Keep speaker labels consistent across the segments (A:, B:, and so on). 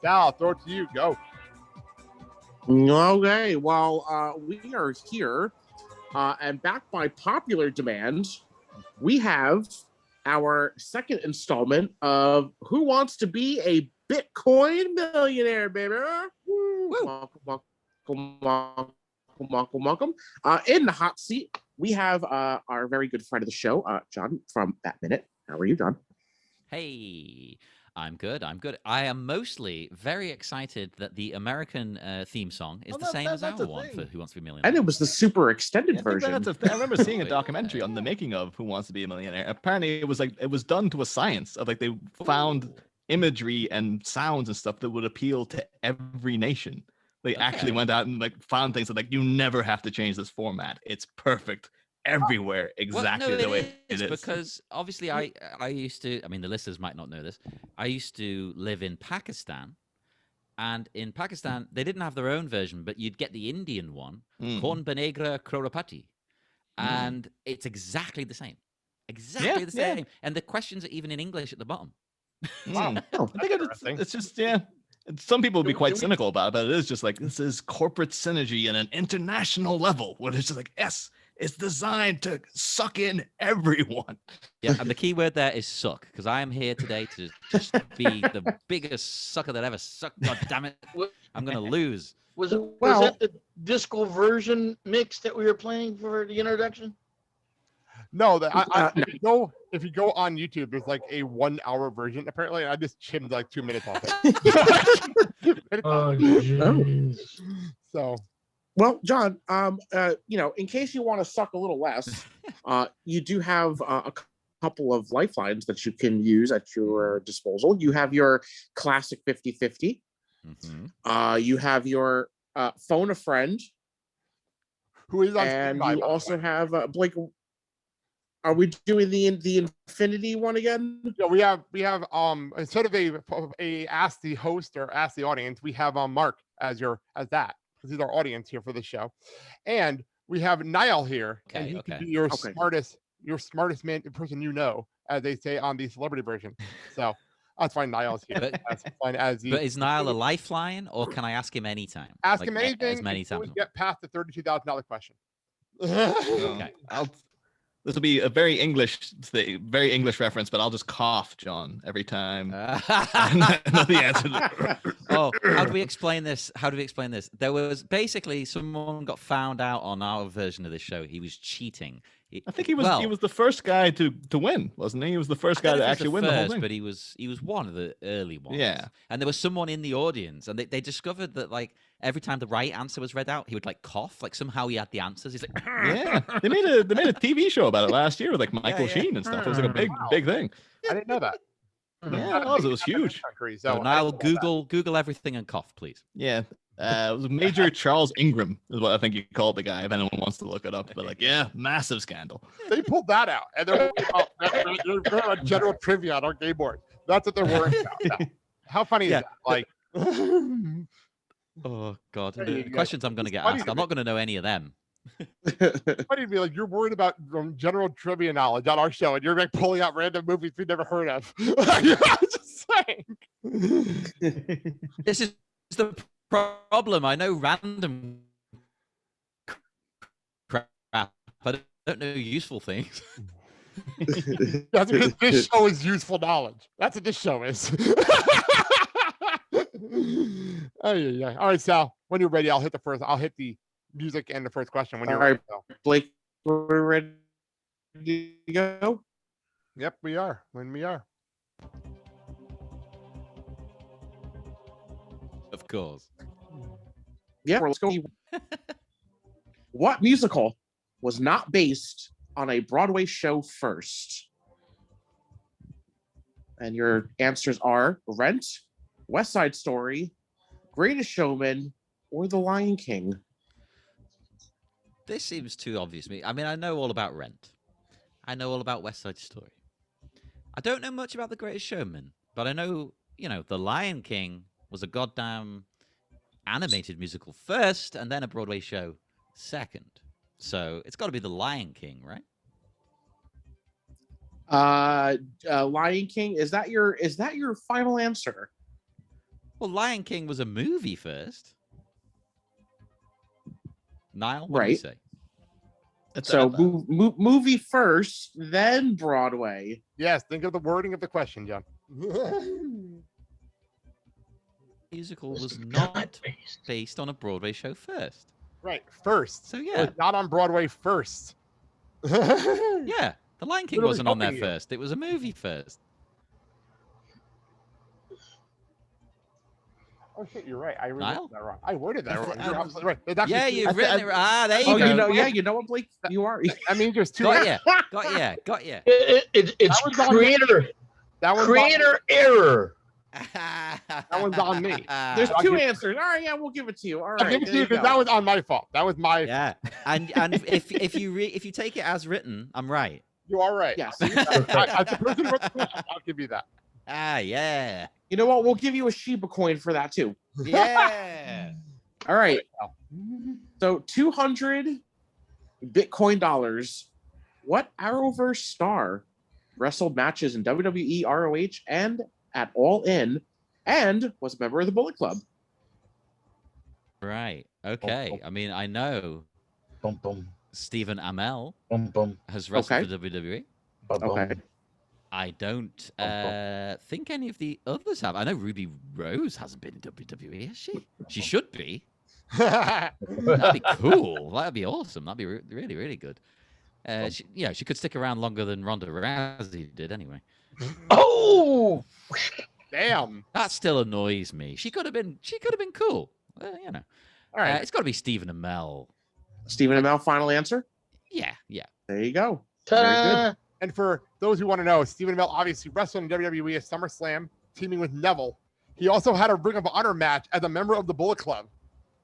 A: Sal, throw it to you. Go.
B: Okay, well, we are here, and back by popular demand, we have our second installment of Who Wants to Be a Bitcoin Millionaire, baby? Woo. Welcome. In the hot seat, we have our very good friend of the show, Jon from That Minute. How are you, Jon?
C: Hey, I'm good. I am mostly very excited that the American theme song is the same as our one for Who Wants to Be a Millionaire.
B: And it was the super extended version.
D: I remember seeing a documentary on the making of Who Wants to Be a Millionaire. Apparently, it was done to a science of like they found imagery and sounds and stuff that would appeal to every nation. They actually went out and like found things that like you never have to change this format. It's perfect everywhere, exactly the way it is.
C: Because obviously I used to, I mean, the listeners might not know this. I used to live in Pakistan, and in Pakistan, they didn't have their own version, but you'd get the Indian one, Kaun Banegra Crorepati, and it's exactly the same. Exactly the same. And the questions are even in English at the bottom.
D: Wow. I think it's just, some people would be quite cynical about it, but it is just like, this is corporate synergy at an international level, where it's just like, yes, it's designed to suck in everyone.
C: Yeah, and the key word there is suck, because I am here today to just be the biggest sucker that ever sucked. God damn it. I'm going to lose.
E: Was that the disco version mix that we were playing for the introduction?
A: No, if you go on YouTube, there's like a 1 hour version. Apparently, I just trimmed like 2 minutes off it. So,
B: well, Jon, in case you want to suck a little less, you do have a couple of lifelines that you can use at your disposal. You have your classic 50-50. You have your phone a friend,
A: who is on
B: and
A: standby,
B: you also have Blake. Are we doing the infinity one again?
A: Yeah, we have instead of a ask the host or ask the audience, we have Mark as that, because he's our audience here for the show, and we have Niall here, and he can be your smartest person as they say on the celebrity version. So that's why Niall's here.
C: But is Niall a lifeline, or can I ask him anytime?
A: Ask him anything.
C: As many times.
A: Get past the $32,000 question.
D: Okay. This will be a very English reference, but I'll just cough, Jon, every time. I know the answer.
C: Oh, how do we explain this? There was basically someone got found out on our version of this show. He was cheating.
D: I think he was the first guy to win, wasn't he? He was the first guy to actually win the whole thing.
C: But he was one of the early ones.
D: Yeah.
C: And there was someone in the audience, and they discovered that like every time the right answer was read out, he would like cough. Like somehow he had the answers. He's like,
D: yeah. They made a TV show about it last year with like Michael Sheen and stuff. It was like a big thing.
A: I didn't know that.
D: Yeah, it was huge.
C: So now Google everything and cough, please.
D: Yeah. It was Major Charles Ingram is what I think you called the guy, if anyone wants to look it up. But like, yeah, massive scandal.
A: They pulled that out, and they're on general trivia on our game board. That's what they're worried about. How funny is that? Like,
C: oh god, the questions I'm going to get asked, I'm not going to know any of them.
A: Funny to be like, you're worried about general trivia knowledge on our show, and you're like pulling out random movies we've never heard of. I'm just saying.
C: This is the problem. I know random crap. I don't know useful things.
A: That's because this show is useful knowledge. That's what this show is. Oh yeah. All right, Sal. When you're ready, I'll hit the music and the first question. When you're ready,
B: Blake, we're ready to go.
A: Yep, we are. When we are.
C: Of course.
B: Yeah, let's go. What musical was not based on a Broadway show first? And your answers are Rent, West Side Story, Greatest Showman, or The Lion King.
C: This seems too obvious to me. I mean, I know all about Rent. I know all about West Side Story. I don't know much about The Greatest Showman, but I know, The Lion King was a goddamn animated musical first, and then a Broadway show second. So it's got to be The Lion King, right?
B: Lion King, is that your final answer?
C: Well, Lion King was a movie first. Niall, what do you
B: Right.
C: say?
B: So movie first, then Broadway.
A: Yes, think of the wording of the question, John.
C: Musical was not based on a Broadway show first.
A: Right, first.
C: So
A: It
C: yeah,
A: was not on Broadway first.
C: yeah. The Lion King
A: Literally
C: wasn't on there
A: helping you.
C: first. It was a movie first.
A: Oh shit, you're right. I
C: Niall?
A: worded that wrong. I worded that wrong. You're
C: Um,
A: absolutely right. It's actually
C: Yeah,
A: two-
C: you've written it. There you
B: Oh,
C: go.
B: you know what, Blake? You are.
A: That means there's two.
C: Got ya.
E: It's
A: That was on me.
E: creator
A: That one's
E: error.
C: That
A: one's on me.
B: There's
A: I'll
B: two
A: give-
B: answers. All right, yeah, we'll give it to you. All
A: I'll
B: right,
A: give it to
B: there
A: you because
B: go.
A: that was on my fault. That was my.
C: Yeah, and if you take it as written, I'm right.
A: You are right.
B: Yes.
A: As the person who wrote the question, I'll give you that.
C: Yeah,
B: You know what? We'll give you a Shiba coin for that too.
C: yeah.
B: All right. So 200 Bitcoin dollars. What Arrowverse star wrestled matches in WWE, ROH, and at All In, and was a member of the Bullet Club?
C: Right. Okay. I mean, I know
E: Boom, boom,
C: Stephen Amell
E: boom, boom,
C: has wrestled
B: Okay.
C: for WWE.
E: boom, boom.
B: Okay.
C: I don't think any of the others have. I know Ruby Rose hasn't been in WWE, has she? She should be. That'd be cool. That'd be awesome. That'd be really, really good. She could stick around longer than Ronda Rousey did anyway.
E: Oh,
A: Damn.
C: That still annoys me. She could have been cool.
A: All right.
C: It's got to be Stephen Amell.
B: Stephen Amell, final answer?
C: Yeah.
B: There you go. Very
E: ta-da.
A: And for those who want to know, Stephen Amell obviously wrestled in WWE at SummerSlam, teaming with Neville. He also had a Ring of Honor match as a member of the Bullet Club.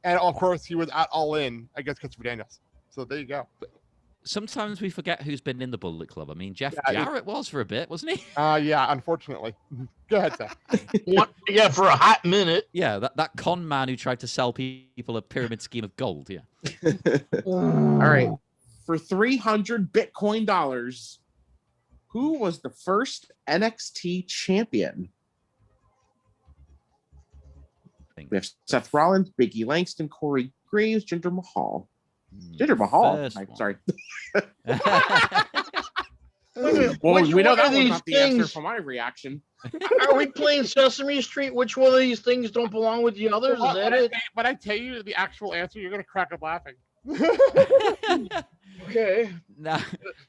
A: And of course, he was at All In against Christopher Daniels. So there you go.
C: Sometimes we forget who's been in the Bullet Club. I mean, Jeff
A: Yeah,
C: Jarrett was for a bit, wasn't he?
A: Yeah, unfortunately. Go ahead, Seth.
E: Yeah, for a hot minute.
C: Yeah, that con man who tried to sell people a pyramid scheme of gold. Yeah.
B: All right. For 300 Bitcoin dollars, who was the first NXT champion? We have Seth Rollins, Big E Langston, Corey Graves, Jinder Mahal. Jinder Mahal.
C: First
B: I'm
C: one.
B: sorry.
E: Well,
B: Well, we know that was
E: these
B: not the answer
E: things
B: for my reaction.
E: are we playing Sesame Street? Which one of these things don't belong with the others? Is that it?
A: When I tell you the actual answer, you're going to crack up laughing.
E: Okay.
C: No.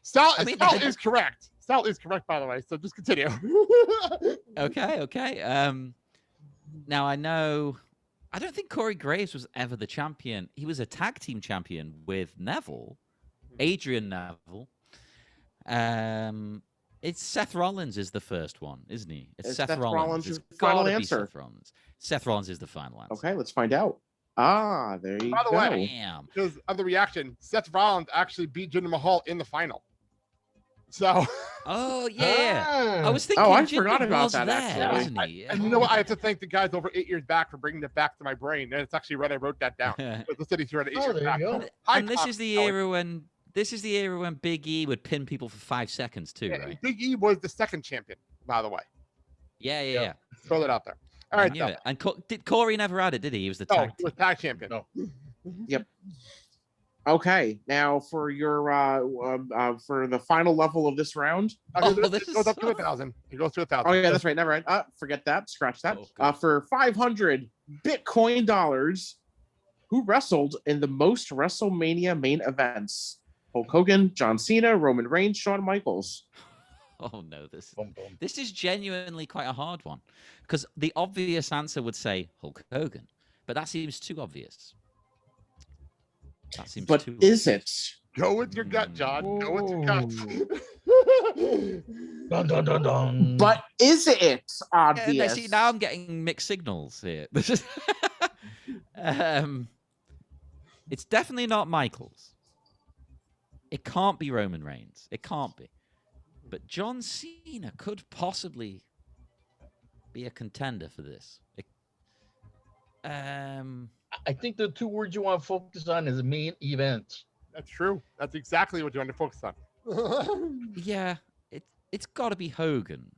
A: Sal
C: I mean-
A: is correct. Sal is correct, by the way. So just continue.
C: Okay. Now I don't think Corey Graves was ever the champion. He was a tag team champion with Neville, Adrian Neville. It's Seth Rollins is the first one, isn't he?
B: Is
C: Seth
B: Seth
C: Rollins.
B: Rollins
C: It's
B: your final
C: gotta be
B: answer?
C: Seth Rollins. Seth Rollins is the final answer.
B: Okay, let's find out. Ah, there you
A: By the
B: go.
A: way,
C: Damn.
A: because of the reaction, Seth Rollins actually beat Jinder Mahal in the final. So,
C: Oh yeah. I was thinking.
B: Oh, I
C: Jinder
B: forgot about
C: was
B: that,
C: there,
B: actually.
C: wasn't he?
A: and you know what? I have to thank the guys over 8 years back for bringing it back to my brain. And it's actually right. I wrote that down. But the city's right 8
E: Oh,
A: years
E: there you
A: back.
E: go.
A: So, high
C: And this
A: top
C: is the
A: talent.
C: era when Big E would pin people for 5 seconds too,
A: Yeah,
C: right?
A: Big E was the second champion, by the way.
C: Yeah.
A: Throw that out there. All
C: I
A: right.
C: knew
A: Sal.
C: it. And did Corey never had it? Did he? He was the
A: No,
C: tag.
A: he was tag champion.
E: No.
B: Okay, now for your for the final level of this round.
A: It goes up to 1,000. It goes to 1,000.
B: Oh yeah, that's right. Never mind. Forget that. Scratch that.
C: Oh, good.
B: For 500 Bitcoin dollars, who wrestled in the most WrestleMania main events? Hulk Hogan, John Cena, Roman Reigns, Shawn Michaels.
C: Oh no,
E: Boom, boom.
C: this is genuinely quite a hard one because the obvious answer would say Hulk Hogan, but that seems too obvious. That seems
B: But
C: too
B: is
C: obvious.
B: it?
A: Go with your gut, John. Go with your gut.
E: Dun, dun, dun, dun.
B: But is it
C: Yeah,
B: obvious?
C: see, now I'm getting mixed signals here. This is, it's definitely not Michaels. It can't be Roman Reigns. It can't be. but John Cena could possibly be a contender for this.
E: I think the two words you want to focus on is main event.
A: That's true. That's exactly what you want to focus on.
C: Yeah, it's got to be Hogan.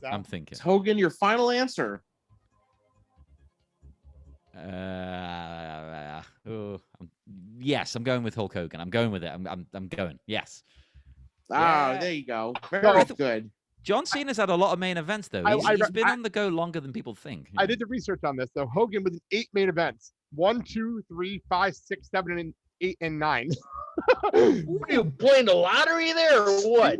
A: So,
C: I'm thinking.
B: Is Hogan your final answer?
C: Yes, I'm going with Hulk Hogan. I'm going with it. I'm going. Yes.
B: Ah,
C: Yeah.
B: there you go. Very
A: No,
B: good.
C: John Cena's had a lot of main events though. He's been on the go longer than people think.
A: I did the research on this though. Hogan was in 8 main events: 1, 2, 3, 5, 6, 7, and 8, and 9.
E: What are you playing the lottery there or what?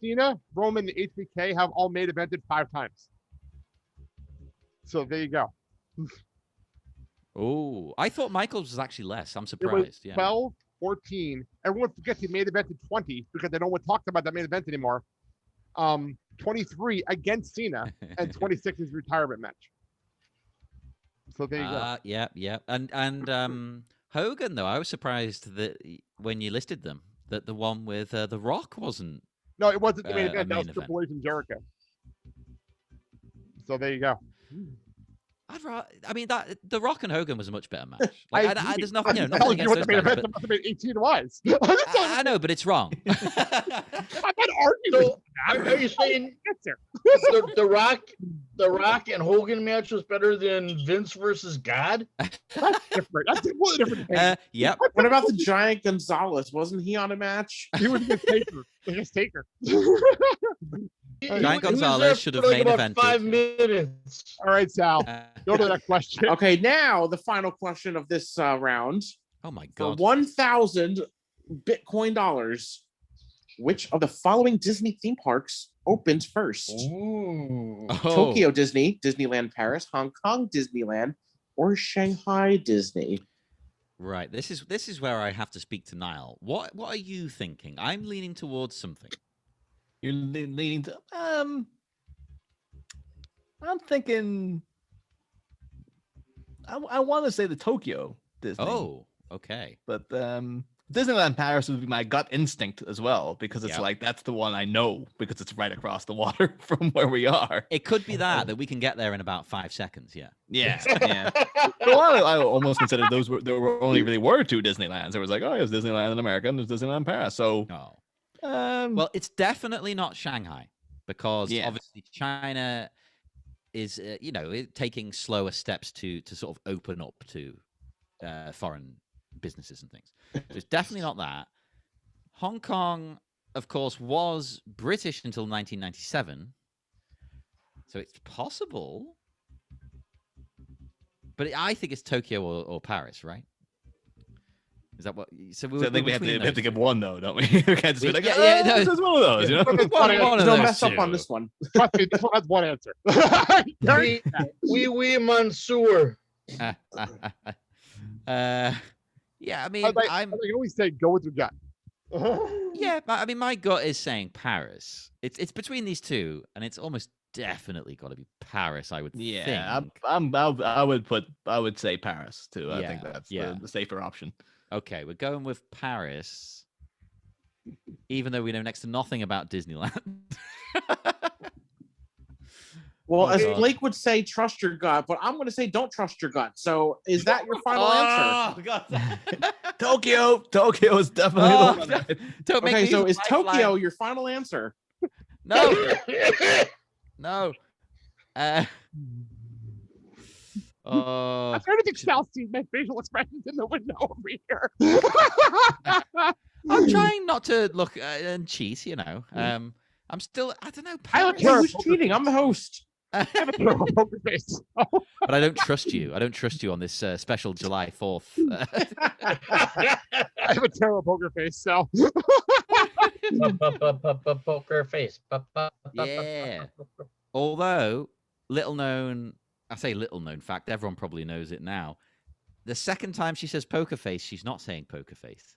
A: Cena, Roman, and HBK have all main evented 5 times. So there you go.
C: Oh, I thought Michaels was actually less. I'm
A: It was
C: surprised. Yeah.
A: 12, 14. Everyone forgets he main evented 20 because they don't want to talk about that main event anymore. 23 against Cena, and 26 is retirement match. So there you go.
C: Yeah. And Hogan though, I was surprised that when you listed them, that the one with The Rock wasn't.
A: No, it wasn't the main event. That
C: main
A: was Triple H and Jericho. So there you go.
C: I mean, that The Rock and Hogan was a much better match. Like, there's nothing,
A: I'm
C: nothing
A: telling you
C: against
A: what
C: those
A: the main
C: guys,
A: event
C: but
A: must have been 18 was.
C: I know, but it's wrong.
A: I'm not arguing.
E: So, are you saying the Rock and Hogan match was better than Vince versus God?
A: That's different. That's a completely different thing.
C: Yep.
B: What about the Giant Gonzalez? Wasn't he on a match?
A: He was against Taker.
C: Giant Gonzalez should have main evented.
E: 5 minutes.
A: All right, Sal. Go to that question.
B: Okay, now the final question of this round.
C: Oh my
B: For
C: God.
B: 1,000 Bitcoin dollars, which of the following Disney theme parks opens first?
E: Ooh.
C: Oh.
B: Tokyo Disney, Disneyland Paris, Hong Kong Disneyland, or Shanghai Disney?
C: Right. This is where I have to speak to Niall. What are you thinking? I'm leaning towards something.
D: You're leaning to. I'm thinking. I want to say the Tokyo Disney.
C: Oh, okay.
D: But Disneyland Paris would be my gut instinct as well, because it's like that's the one I know because it's right across the water from where we are.
C: It could be that we can get there in about 5 seconds. Yeah.
D: Yeah. Well, I almost considered there were only really were 2 Disneylands. There was like, there's Disneyland in America and there's Disneyland Paris. So,
C: well, it's definitely not Shanghai because obviously China is, taking slower steps to sort of open up to foreign businesses and things. So it's definitely not that. Hong Kong, of course, was British until 1997. So it's possible. But I think it's Tokyo or Paris, right? Is that what? So
D: I think we have to give one though, don't we? We can't just be like,
C: no,
D: this is one of those. You know?
C: One of
B: Don't
C: those
B: mess up
C: two.
B: on this one.
A: Trust me, this one has one answer.
E: Oui, Monsieur.
C: Yeah, I mean,
A: I always say go with your gut.
C: Yeah, but I mean, my gut is saying Paris. It's between these two, and it's almost definitely got to be Paris. I would think.
D: I would say Paris too. I think that's the safer option.
C: Okay, we're going with Paris, even though we know next to nothing about Disneyland.
B: Well, as Blake would say, trust your gut, but I'm going to say don't trust your gut. So is that your final answer?
C: God.
D: Tokyo is definitely the one.
C: Don't make
B: Okay,
C: me
B: so
C: use
B: is
C: lifeline.
B: Tokyo your final answer?
C: No. No.
A: I'm trying to think Sal sees my facial expressions in the window over here.
C: I'm trying not to look and cheat, I'm still, I don't know. Paris.
B: Hey, who's cheating? I'm the host.
A: I have a terrible poker face.
C: But I don't trust you. I don't trust you on this special July 4th.
A: I have a terrible poker face, Sal.
E: Poker face.
C: Yeah. Although, little known fact, everyone probably knows it now. The second time she says poker face, she's not saying poker face.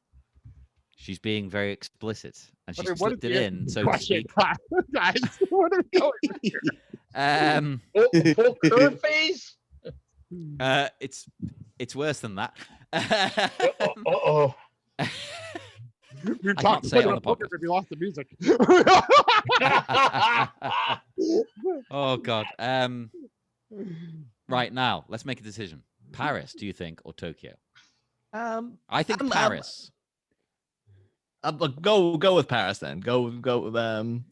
C: She's being very explicit, and she's slipped it in. So to speak.
A: Guys, what are we going here?
E: Poker face?
C: It's worse than that.
A: We
C: I
A: talked
C: can't say it on the
A: poker
C: podcast.
A: if we lost the music.
C: Oh God. Right now, let's make a decision. Paris, do you think, or Tokyo? I think Paris.
D: Go with Paris then. Go.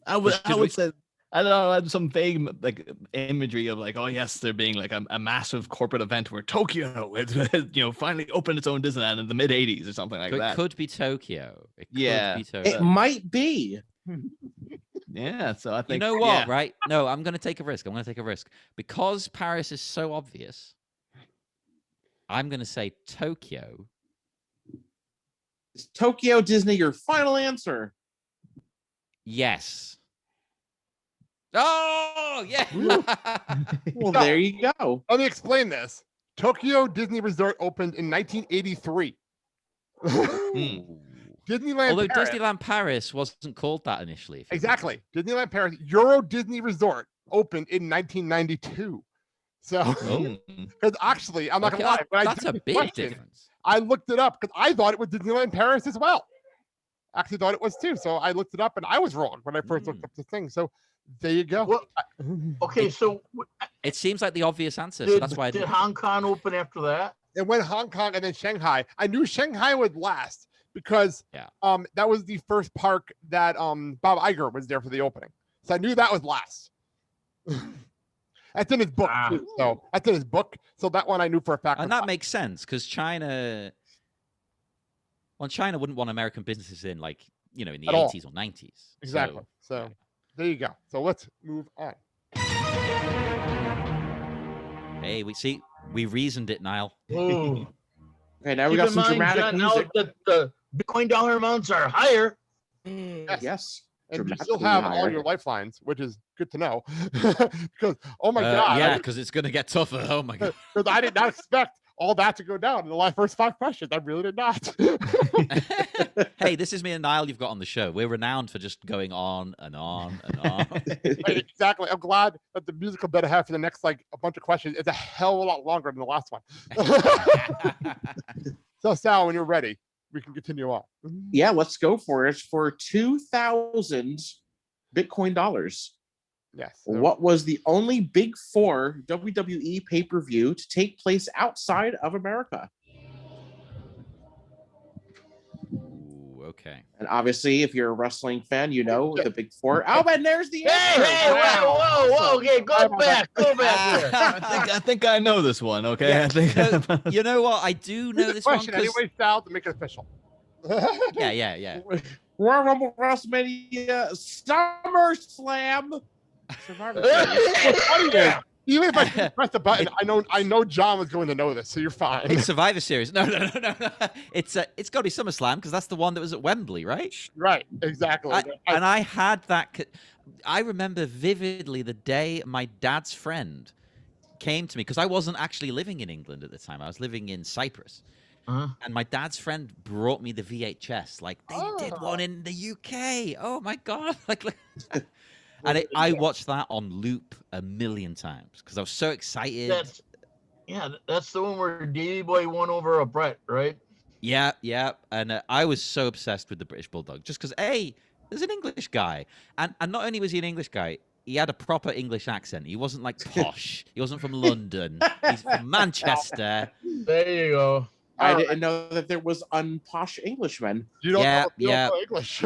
D: I would say I don't know. I had some vague like imagery of like, oh yes, there being like a massive corporate event where Tokyo, finally opened its own Disneyland in the mid '80s or something like that.
C: It could be Tokyo. It
D: Yeah.
C: could be Tokyo.
B: It might be.
D: Yeah. So I think
C: You know what? Right? No, I'm going to take a risk. Because Paris is so obvious. I'm going to say Tokyo.
B: Is Tokyo Disney your final answer?
C: Yes. Oh, yeah.
B: Well, there you go.
A: Let me explain this. Tokyo Disney Resort opened in 1983. Disneyland
C: Although
A: Paris,
C: Disneyland Paris wasn't called that initially.
A: exactly. Disneyland Paris Euro Disney Resort opened in 1992. So, because actually, I'm not gonna lie, when
C: that's
A: I
C: a
A: did this
C: big
A: question,
C: difference.
A: I looked it up because I thought it was Disneyland Paris as well. Actually, thought it was too. So I looked it up, and I was wrong when I first looked up the thing. So there you go.
E: Well, okay, so
C: It seems like the obvious answer, so that's why I
E: did
C: did.
E: Hong Kong open after that?
A: It went Hong Kong and then Shanghai. I knew Shanghai would last because that was the first park that Bob Iger was there for the opening. So I knew that was last. That's in his book too. So that's in his book. So that one I knew for a fact.
C: And that makes sense because China wouldn't want American businesses in like, in the 80s or 90s.
A: Exactly. So there you go. So let's move on.
C: Hey, we reasoned it, Niall.
E: Oh.
B: Okay, now we got some dramatic
E: John,
B: music.
E: now that the Bitcoin dollar amounts are higher.
B: Yes.
A: And you still have all your lifelines, which is good to know. Because, oh my God.
C: Yeah, because it's going to get tougher. Oh my God.
A: Because I did not expect all that to go down in the first 5 questions. I really did not.
C: Hey, this is me and Niall you've got on the show. We're renowned for just going on and on and on.
A: Right, exactly. I'm glad that the musical bed I have for the next, a bunch of questions is a hell of a lot longer than the last one. So, Sal, when you're ready, we can continue on.
B: Yeah, let's go for it. For 2,000 Bitcoin dollars.
A: Yes.
B: What was the only Big Four WWE pay-per-view to take place outside of America?
C: Ooh, okay.
B: And obviously, if you're a wrestling fan, you know the Big Four. Oh, and there's the answer.
E: Hey, whoa, okay, go back here.
D: I think I know this one. Okay,
C: Yeah,
D: I think
C: you know what? I do know this one.
A: Question anyway, Sal, to make it official.
C: Yeah.
B: Royal Rumble, WrestleMania, SummerSlam, Survivor Series.
A: Even if I press the button, I know John was going to know this, so you're fine.
C: It's Survivor Series. No. It's got to be SummerSlam because that's the one that was at Wembley, right?
A: Right, exactly.
C: And I had that. I remember vividly the day my dad's friend came to me because I wasn't actually living in England at the time. I was living in Cyprus. And my dad's friend brought me the VHS. Like they did one in the UK. Oh my God! And I watched that on loop a million times because I was so excited.
E: That's the one where Davey Boy won over a Brett, right?
C: Yeah. And I was so obsessed with the British Bulldog just because there's an English guy, and not only was he an English guy, he had a proper English accent. He wasn't like posh. He wasn't from London. He's from Manchester.
E: There you go.
B: I didn't know that there was unposh Englishmen.
A: You don't know English.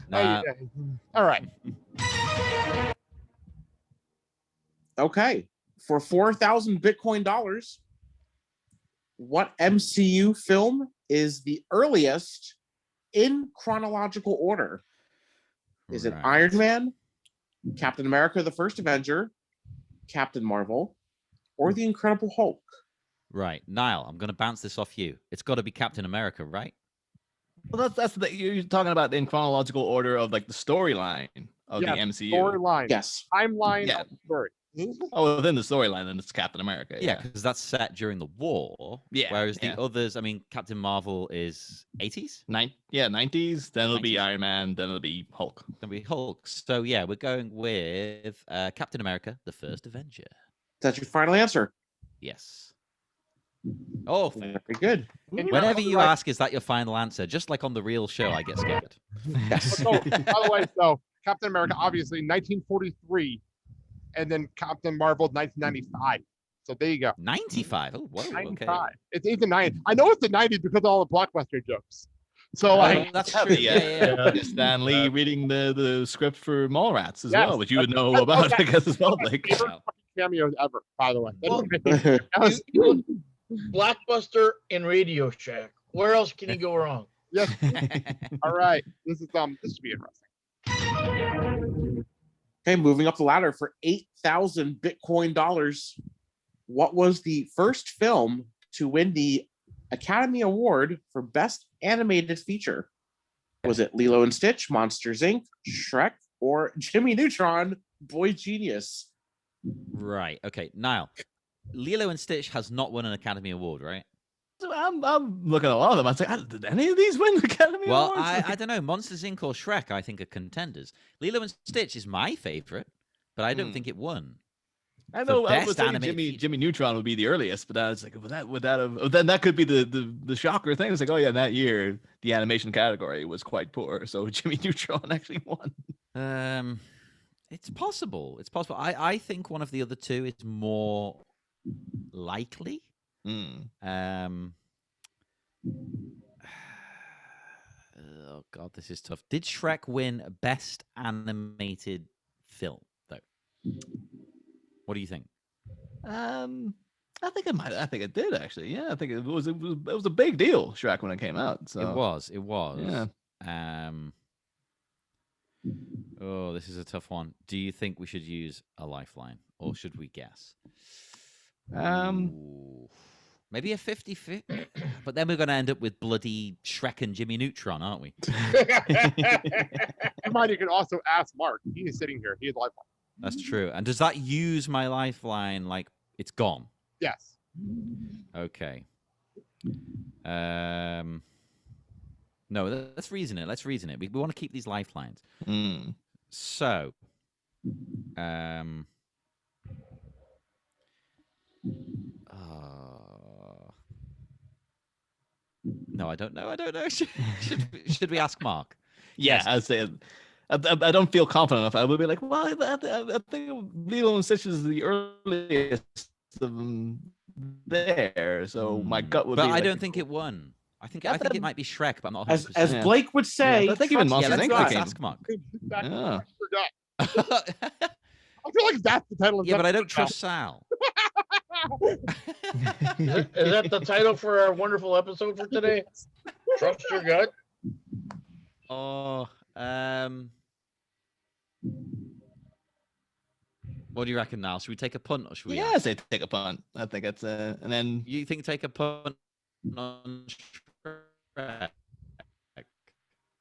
C: Nah.
A: All right.
B: Okay. For 4,000 Bitcoin dollars, what MCU film is the earliest in chronological order? Is it Iron Man, Captain America, the First Avenger, Captain Marvel, or the Incredible Hulk?
C: Right. Niall, I'm going to bounce this off you. It's got to be Captain America, right?
D: Well, that's you're talking about in chronological order of like the storyline of the MCU.
A: Storyline.
B: Yes.
A: Timeline of the story.
D: Oh, within the storyline, then it's Captain America.
C: Yeah, because that's set during the war.
D: Yeah.
C: Whereas the others, I mean, Captain Marvel is 80s?
D: 90s. Then it'll be Iron Man. Then it'll be Hulk.
C: Then it'll be Hulk. So yeah, we're going with Captain America, the First Avenger.
B: That's your final answer.
C: Yes. Oh,
B: Very good.
C: whenever you ask, is that your final answer? Just like on the real show, I get scared.
B: Yes.
A: So, by the way, so Captain America, obviously 1943, and then Captain Marvel 1995. So there you go.
C: 95. Oh, whoa.
A: 95.
C: Okay.
A: It's the 90s. I know it's the 90s because of all the blockbuster jokes. So like,
C: That's true. Yeah.
D: Stan Lee reading the script for Mallrats as
A: Yes.
D: well, which you would know about, I guess, as well, Blake.
A: favorite fucking cameos ever, by the way.
E: Well,
A: Yes.
E: Blockbuster and Radio Shack. Where else can you go wrong?
A: Yes. All right. This should be interesting.
B: Okay, moving up the ladder for 8,000 Bitcoin dollars. What was the first film to win the Academy Award for Best Animated Feature? Was it Lilo and Stitch, Monsters Inc., Shrek, or Jimmy Neutron, Boy Genius?
C: Right. Okay. Niall, Lilo and Stitch has not won an Academy Award, right?
D: So I'm looking at a lot of them. I was like, did any of these win the Academy
C: Well,
D: Awards?
C: I don't know. Monsters Inc. or Shrek, I think, are contenders. Lilo and Stitch is my favorite, but I don't think it won.
D: I know I
C: best
D: was thinking
C: animated feature.
D: Jimmy Neutron would be the earliest, but I was like, would that have? Oh, then that could be the shocker thing. It's like, oh yeah, that year the animation category was quite poor, so Jimmy Neutron actually won.
C: It's possible. It's possible. I think one of the other two is more likely. Oh God, this is tough. Did Shrek win Best Animated Film though? What do you think?
D: I think it might. I think it did actually. Yeah, I think it was a big deal, Shrek, when it came out. So
C: It was. Yeah. Oh, this is a tough one. Do you think we should use a lifeline or should we guess? Ooh. Maybe a 50-50, but then we're going to end up with bloody Shrek and Jimmy Neutron, aren't we?
A: You can also ask Mark. He is sitting here. He is lifeline.
C: That's true. And does that use my lifeline like it's gone?
A: Yes.
C: Okay. No, let's reason it. Let's reason it. We want to keep these lifelines. So, no, I don't know. Should we ask Mark?
D: Yeah, I'd say I don't feel confident enough. I would be like, well, I think Lilo and Stitch is the earliest of them there. So my gut would be.
C: But I
D: like,
C: don't think it won. I think it might be Shrek, but I'm not 100%.
B: As Blake would say,
D: I think even Monsters Inc.
C: Let's ask Mark.
A: Yeah. I feel like that's the title of
C: Yeah, but I don't trust Sal.
E: Is that the title for our wonderful episode for today? Trust your gut.
C: Oh, what do you reckon now? Should we take a punt or should we?
D: Yeah, I say take a punt. I think it's and then
C: you think take a punt on Shrek?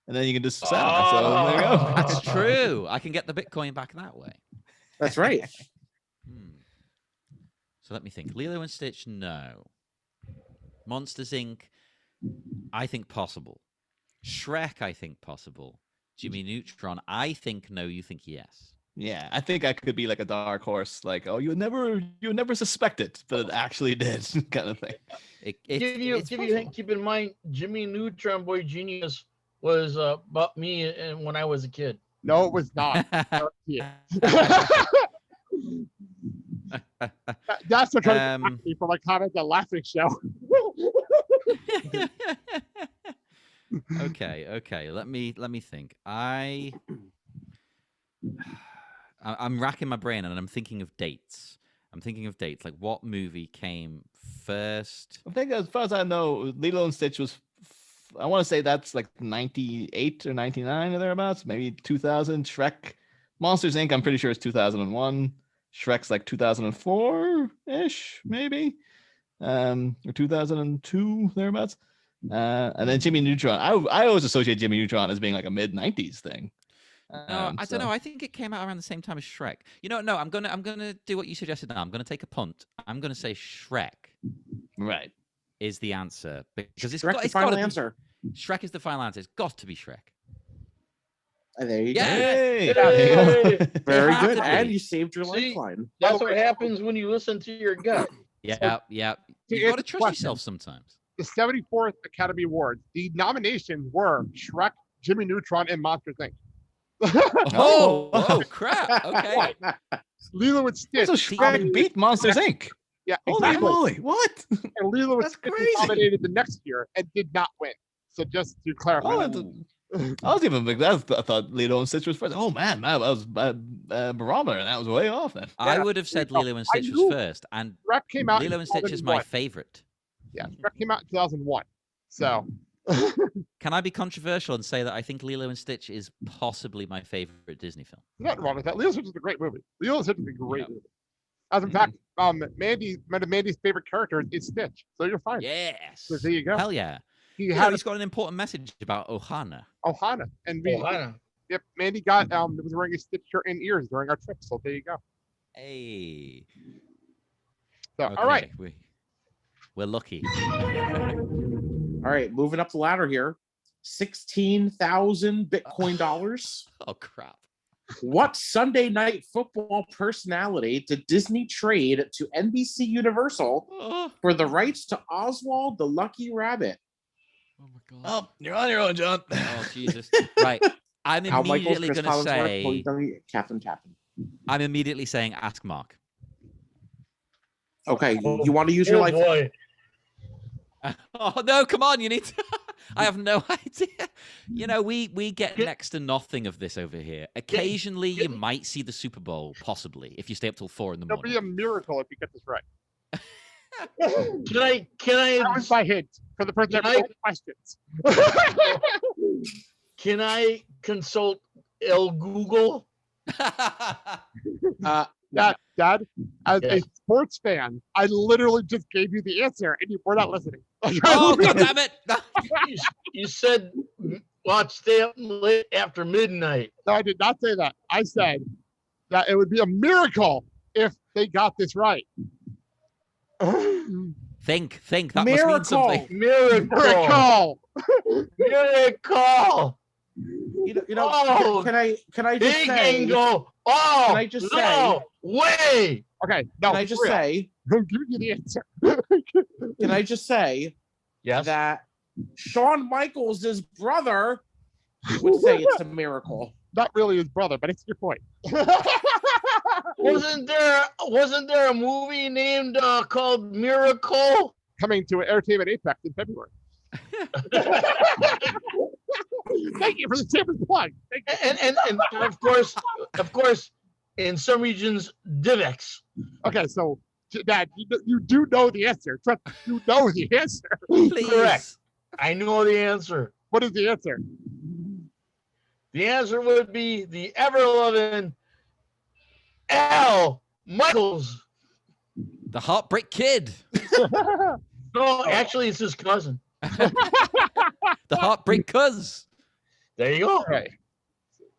D: And then you can just sell. So there you go.
C: That's true. I can get the Bitcoin back that way.
B: That's right.
C: So let me think. Lilo and Stitch, no. Monsters Inc., I think possible. Shrek, I think possible. Jimmy Neutron, I think no, you think yes.
D: Yeah, I think I could be like a dark horse, like, oh, you never suspect it, but it actually did, kind of thing.
E: Keep in mind, Jimmy Neutron Boy Genius was about me and when I was a kid.
A: No, it was not. That's what trying to me for my comment at last week's show.
C: Okay. Let me think. I'm racking my brain and I'm thinking of dates. Like what movie came first?
D: I think as far as I know, Lilo and Stitch was. I want to say that's like 98 or 99 or thereabouts, maybe 2000. Shrek, Monsters Inc. I'm pretty sure it's 2001. Shrek's like 2004-ish, maybe, or 2002 thereabouts. And then Jimmy Neutron. I always associate Jimmy Neutron as being like a mid-90s thing.
C: No, I don't know. I think it came out around the same time as Shrek. You know, no, I'm gonna do what you suggested now. I'm gonna take a punt. I'm gonna say Shrek.
D: Right.
C: Is the answer because it's
B: the final answer.
C: Shrek is the final answer. It's got to be Shrek.
B: There you go.
D: Yay!
B: Very good. And you saved your lifeline.
E: That's what happens when you listen to your gut.
C: Yeah. You got to trust yourself sometimes.
A: The 74th Academy Awards. The nominations were Shrek, Jimmy Neutron, and Monsters Inc.
C: Oh, crap. Okay.
A: Lilo and Stitch.
D: So Shrek beat Monsters Inc.
A: Yeah,
D: Holy
A: exactly.
D: moly! What?
A: And Lilo and
D: That's
A: Stitch was
D: crazy.
A: nominated the next year and did not win. So just to clarify.
D: I was even I thought Lilo and Stitch was first. Oh man, that was barometer, and that was way off then.
C: I would have said Lilo and Stitch was first, and
A: Shrek came out.
C: Lilo and Stitch is my favorite.
A: Yeah, Shrek came out in 2001. So,
C: can I be controversial and say that I think Lilo and Stitch is possibly my favorite Disney film?
A: nothing wrong with that. Lilo and Stitch is a great movie. Lilo and Stitch is a great movie. As in fact, one of Mandy's favorite characters is Stitch. So you're fine.
C: Yes.
A: So there you go.
C: Hell yeah. He's got an important message about Ohana.
A: Ohana. And
E: Ohana.
A: Yep, Mandy got was wearing a Stitch shirt and ears during our trip. So there you go.
C: Hey.
A: So all right.
C: We're lucky.
B: All right, moving up the ladder here. 16,000 Bitcoin dollars.
C: Oh crap.
B: What Sunday Night Football personality did Disney trade to NBC Universal for the rights to Oswald the Lucky Rabbit?
C: Oh my god.
D: Oh, you're on your own, John.
C: Oh Jesus. Right. I'm immediately going to say.
B: Captain Tappan.
C: I'm immediately saying ask Mark.
B: Okay, you want to use your life?
E: Boy.
C: Oh no! Come on, you need to. I have no idea. You know, we get next to nothing of this over here. Occasionally, you might see the Super Bowl, possibly, if you stay up till 4 in the morning.
A: It'll be a miracle if you get this right.
E: Can I?
A: That was my hint for the person that has questions.
E: Can I consult El Google?
A: Dad, as a sports fan, I literally just gave you the answer, and you were not listening.
C: Oh, God damn it!
E: You said stay up late after midnight.
A: No, I did not say that. I said that it would be a miracle if they got this right.
C: Think. That must mean something.
E: Miracle.
B: You know. Can I just say?
E: Go. Oh, can I just say? Way.
A: Okay. No.
B: Can I just say?
A: I'm giving you the answer.
B: Can I just say?
E: Yes.
B: That Shawn Michaels' brother would say it's a miracle.
A: Not really his brother, but it's your point.
E: Wasn't there a movie named called Miracle?
A: Coming to Entertainment Apex in February. Thank you for the tip and plug.
E: And of course, in some regions, Divex.
A: Okay, so Dad, you do know the answer. You know the answer.
C: Please.
E: Correct. I know the answer.
A: What is the answer?
E: The answer would be the ever-loving Al Michaels.
C: The Heartbreak Kid.
E: No, actually, it's his cousin.
C: The Heartbreak Cuz.
E: There you go.
A: All right.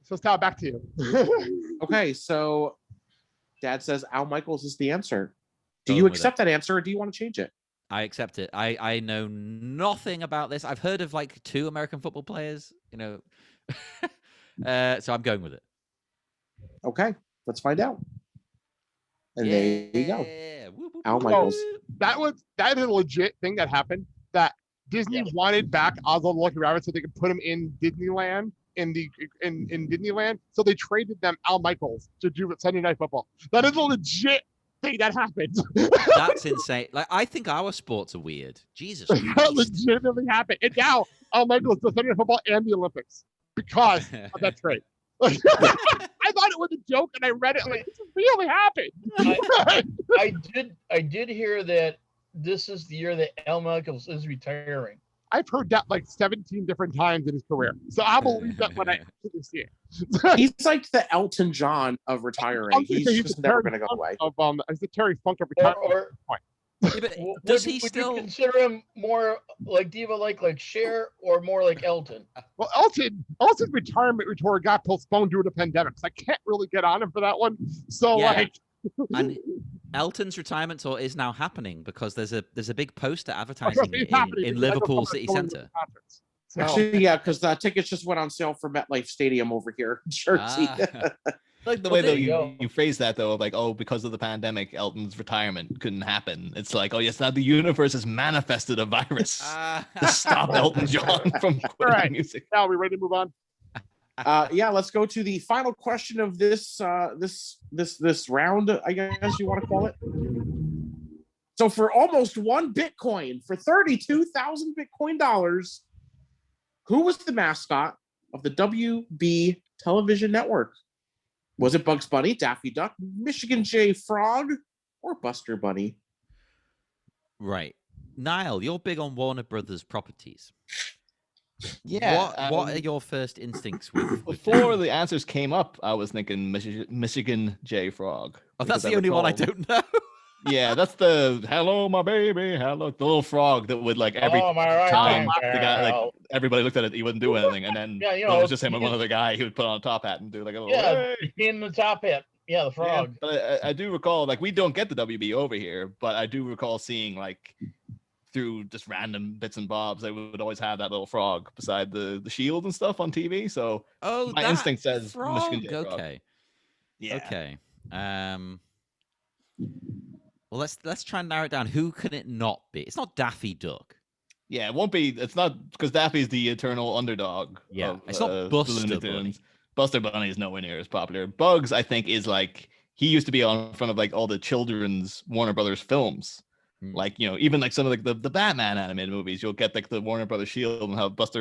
A: So Sal, back to you.
B: Okay, so Dad says Al Michaels is the answer. Do you accept that answer, or do you want to change it?
C: I accept it. I know nothing about this. I've heard of like 2 American football players, you know. So I'm going with it.
B: Okay, let's find out. And there you go. Al Michaels.
A: That is a legit thing that happened. That Disney wanted back Oswald the Lucky Rabbit so they could put him in Disneyland in Disneyland. So they traded them Al Michaels to do Sunday Night Football. That is a legit thing that happened.
C: That's insane. Like, I think our sports are weird. Jesus Christ.
A: That legitimately happened. And now Al Michaels does Sunday Night Football and the Olympics because of that trade. I thought it was a joke, and I read it like this really happened.
E: I did hear that this is the year that Al Michaels is retiring.
A: I've heard that like 17 different times in his career, so I believe that when I actually see it.
B: He's like the Elton John of retiring. He's just never going to go away.
A: He's the Terry Funk of retiring.
C: Yeah, but does he still
E: you consider him more like Diva, like Cher, or more like Elton?
A: Well, Elton's retirement tour got postponed due to the pandemic, so I can't really get on him for that one. So
C: and Elton's retirement tour is now happening because there's a big poster advertising it in Liverpool City Centre.
B: Actually, yeah, because the tickets just went on sale for MetLife Stadium over here in Jersey.
D: Like the way though you phrase that though, of like, oh, because of the pandemic, Elton's retirement couldn't happen. It's like, oh yes, now the universe has manifested a virus to stop Elton John from quitting music.
A: Now, are we ready to move on?
B: Yeah, let's go to the final question of this this round, I guess you want to call it. So for almost 1 Bitcoin, for 32,000 Bitcoin dollars, who was the mascot of the WB television network? Was it Bugs Bunny, Daffy Duck, Michigan J. Frog, or Buster Bunny?
C: Right. Niall, you're big on Warner Brothers properties.
D: Yeah.
C: What are your first instincts with
D: before the answers came up, I was thinking Michigan J. Frog.
C: Oh, that's the only one I don't know.
D: Yeah, that's the hello, my baby, hello, the little frog that would like every time the guy, like everybody looked at it, he wouldn't do anything, and then it was just him and one other guy. He would put on a top hat and do like a little
E: in the top hat. Yeah, the frog.
D: Yeah, but I do recall, like, we don't get the WB over here, but I do recall seeing like through just random bits and bobs, they would always have that little frog beside the shield and stuff on TV. So my instinct says
C: frog.
D: Michigan J. Frog.
C: Okay.
D: Yeah.
C: Okay. Well, let's try and narrow it down. Who can it not be? It's not Daffy Duck.
D: Yeah, it won't be. It's not, because Daffy's the eternal underdog.
C: Yeah, it's not Buster Bunny.
D: Buster Bunny is nowhere near as popular. Bugs, I think, is like, he used to be on front of like all the children's Warner Brothers films. Like, you know, even like some of like the Batman animated movies, you'll get like the Warner Brothers shield and have Bugs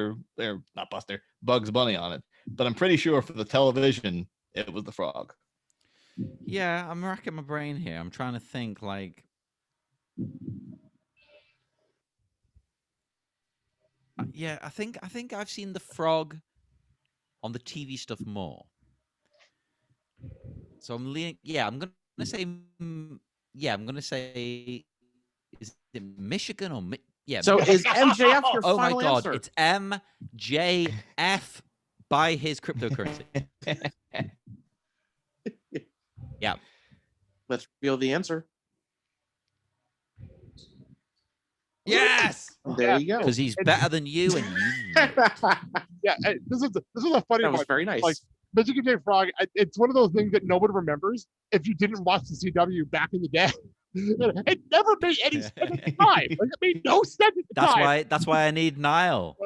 D: Bunny on it. But I'm pretty sure for the television, it was the frog.
C: Yeah, I'm racking my brain here. I'm trying to think, like, yeah, I think I've seen the frog on the TV stuff more. So I'm leaning. Yeah, I'm gonna say. Yeah, I'm gonna say. Is it Michigan or yeah?
B: So is MJF your
C: oh
B: final
C: my god,
B: answer?
C: it's MJF by his cryptocurrency. Yeah.
B: Let's reveal the answer.
C: Yes.
B: There you go.
C: Because he's better than you, and you know it.
A: Yeah, this is a funny one.
B: That was very nice.
A: Like, Michigan J. Frog, it's one of those things that nobody remembers if you didn't watch the CW back in the day. It never made any sense at the time. Like, it made no sense at the time.
C: That's why I need Niall.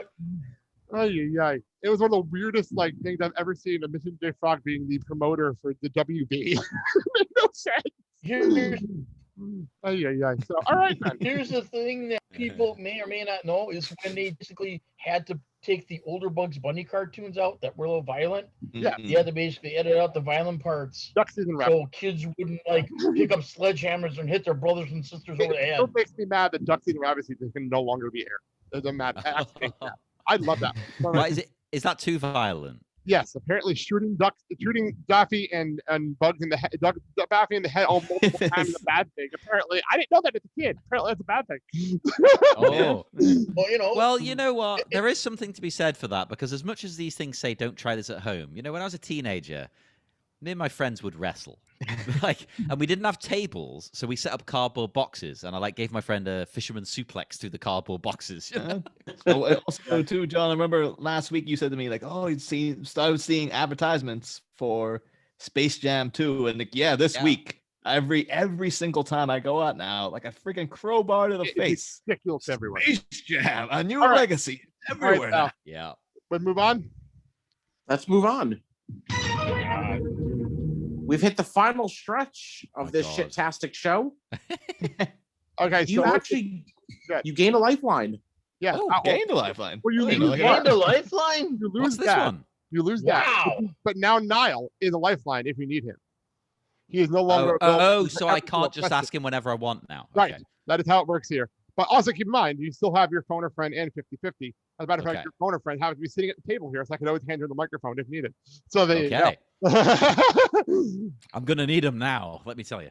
A: It was one of the weirdest like things I've ever seen. A Michigan J. Frog being the promoter for the WB. It made no sense. So, all right, man.
E: Here's the thing that people may or may not know is when they basically had to take the older Bugs Bunny cartoons out that were a little violent.
A: Yeah.
E: You had to basically edit out the violent parts.
A: Duck season wrap.
E: So kids wouldn't like pick up sledgehammers and hit their brothers and sisters over the head.
A: It makes me mad that Duck season rabbit season can no longer be aired. There's a mad. I love that.
C: Why is it? Is that too violent?
A: Yes, apparently shooting Daffy and Bugs in the head, Daffy in the head all multiple times is a bad thing. Apparently, I didn't know that as a kid. Apparently, that's a bad thing.
C: Oh,
E: well, you know.
C: Well, you know what? There is something to be said for that, because as much as these things say don't try this at home, you know, when I was a teenager, me and my friends would wrestle, and we didn't have tables, so we set up cardboard boxes, and I gave my friend a fisherman suplex through the cardboard boxes. You know?
D: Also, too, John, I remember last week you said to me like, "Oh, you'd started seeing advertisements for Space Jam 2," and this week, every single time I go out now, like a freaking crowbar to the face.
A: Ridiculous everywhere.
D: Space Jam, a new legacy everywhere.
A: Now.
C: Yeah.
A: But move on.
B: Let's move on. We've hit the final stretch of this shit-tastic show.
A: Okay,
B: you actually gained a lifeline.
A: Yeah,
D: gained a lifeline.
A: Well, you
E: gained a lifeline.
A: You lose
C: this one.
A: You lose that. But now Niall is a lifeline if you need him. He is no longer.
C: So I can't just ask him whenever I want now.
A: Right. Okay. That is how it works here. But also keep in mind, you still have your phone a friend and 50-50. As a matter of fact, your phone a friend happens to be sitting at the table here, so I can always hand you the microphone if needed. So there you go.
C: I'm gonna need him now. Let me tell you.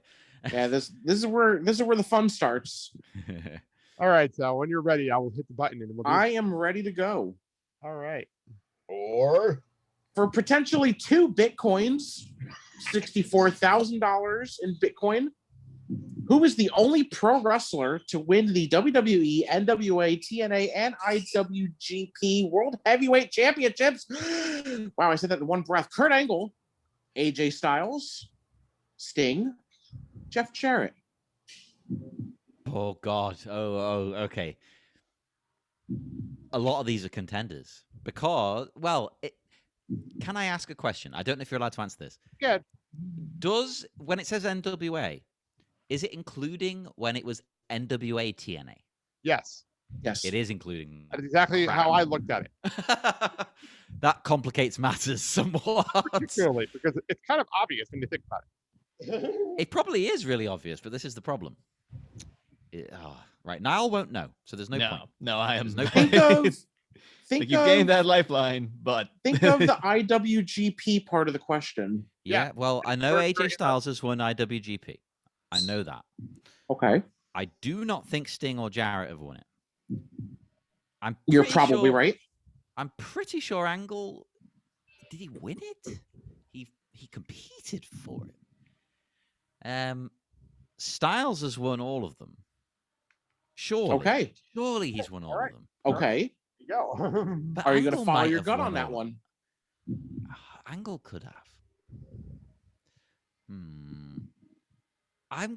B: Yeah, this is where the fun starts.
A: All right, so when you're ready, I will hit the button and
B: I am ready to go.
A: All right.
E: Or
B: for potentially 2 Bitcoins, $64,000 in Bitcoin. Who is the only pro wrestler to win the WWE, NWA, TNA, and IWGP World Heavyweight Championships? Wow, I said that in one breath. Kurt Angle AJ Styles, Sting, Jeff Jarrett.
C: Oh God. Okay. A lot of these are contenders because, well, can I ask a question? I don't know if you're allowed to answer this.
A: Yeah.
C: When it says NWA, is it including when it was NWA TNA?
A: Yes.
B: Yes.
C: It is including.
A: That's exactly how I looked at it.
C: That complicates matters somewhat.
A: Particularly because it's kind of obvious when you think about it.
C: It probably is really obvious, but this is the problem. Right. Niall won't know, so there's no point.
D: No, I am.
C: There's no
B: Think
C: point.
B: of think
D: you
B: of
D: gained that lifeline, but
B: think of the IWGP part of the question.
C: Yeah, well, I know
A: Very,
C: AJ
A: very
C: Styles has won IWGP. I know that.
B: Okay.
C: I do not think Sting or Jarrett have won it.
B: You're probably right.
C: I'm pretty sure Angle, did he win it? He competed for it. Styles has won all of them. Surely.
B: Okay.
C: Surely he's won all of them.
B: Okay.
A: There you go.
C: But
B: Are you going to
C: Angle
B: follow
C: might
B: your
C: have
B: gut
C: won
B: on that
C: all-
B: one?
C: Angle could have. I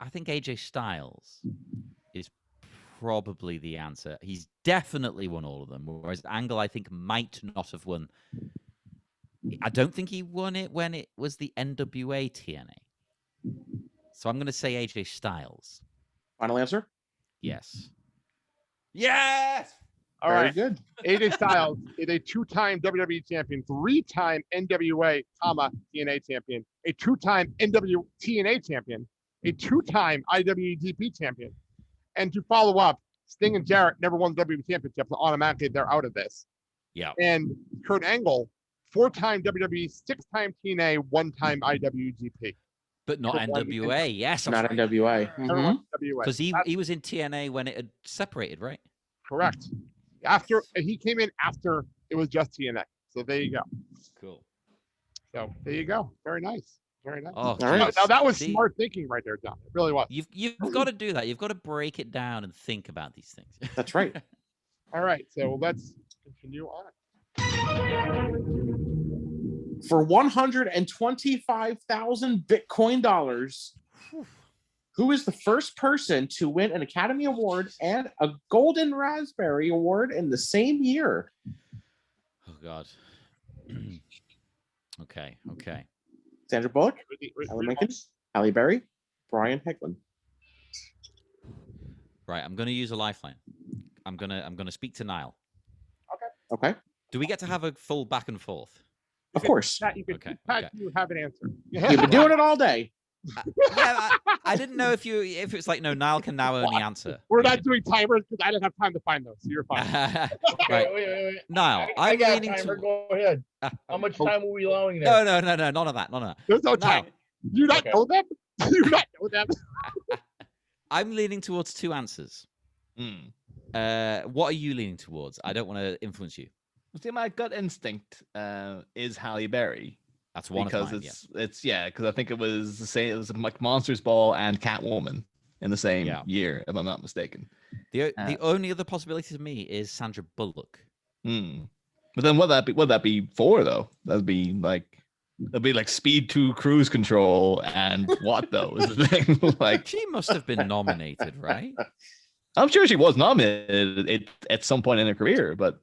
C: think AJ Styles is probably the answer. He's definitely won all of them, whereas Angle, I think, might not have won. I don't think he won it when it was the NWA TNA. So I'm going to say AJ Styles.
B: Final answer?
C: Yes. Yes!
A: All
B: Very
A: right.
B: good.
A: AJ Styles is a 2-time WWE champion, 3-time NWA, TNA champion, a 2-time TNA champion, a 2-time IWGP champion. And to follow up, Sting and Jarrett never won the WWE championship, so automatically they're out of this.
C: Yeah.
A: And Kurt Angle, 4-time WWE, 6-time TNA, 1-time IWGP.
C: But not NWA. Yes.
B: Not NWA. Mhm.
C: Because he was in TNA when it had separated, right?
A: Correct. After he came in after it was just TNA. So there you go.
C: Cool.
A: So there you go. Very nice. Very nice.
C: Oh,
B: All right.
C: geez.
A: Now that was
C: See,
A: smart thinking right there, John. It really was.
C: You've got to do that. You've got to break it down and think about these things.
B: That's right.
A: All right. So let's continue on.
B: For 125,000 Bitcoin dollars, who is the first person to win an Academy Award and a Golden Raspberry Award in the same year?
C: Oh God. Okay.
B: Sandra Bullock,
A: Read
B: Alan
A: them
B: Menken, Halle Berry, Brian Hegland.
C: Right. I'm going to use a lifeline. I'm gonna speak to Niall.
B: Okay.
C: Do we get to have a full back and forth?
B: Of course.
A: Pat, you can
C: Okay,
A: Pat,
C: okay.
A: you have an answer.
B: You've been doing it all day.
C: Yeah, I didn't know if it's like no, Niall can now only answer.
A: We're not doing timers because I didn't have time to find those. So you're fine.
C: Right.
E: Wait.
C: Niall,
E: I
C: I'm
E: got a
C: leaning
E: timer.
C: to.
E: Go ahead. How much time are we allowing there?
C: No, none of that.
A: There's no
C: Niall,
A: time. You not
E: Okay.
A: know them? You not know them?
C: I'm leaning towards two answers. What are you leaning towards? I don't want to influence you.
D: See, my gut instinct is Halle Berry.
C: That's one
D: because
C: of mine.
D: it's because I think it was the same. It was like Monsters Ball and Catwoman in the same year, if I'm not mistaken.
C: The only other possibility to me is Sandra Bullock.
D: But then would that be for though? That'd be like Speed 2 Cruise Control and what though is the thing? Like
C: She must have been nominated, right?
D: I'm sure she was nominated at some point in her career, but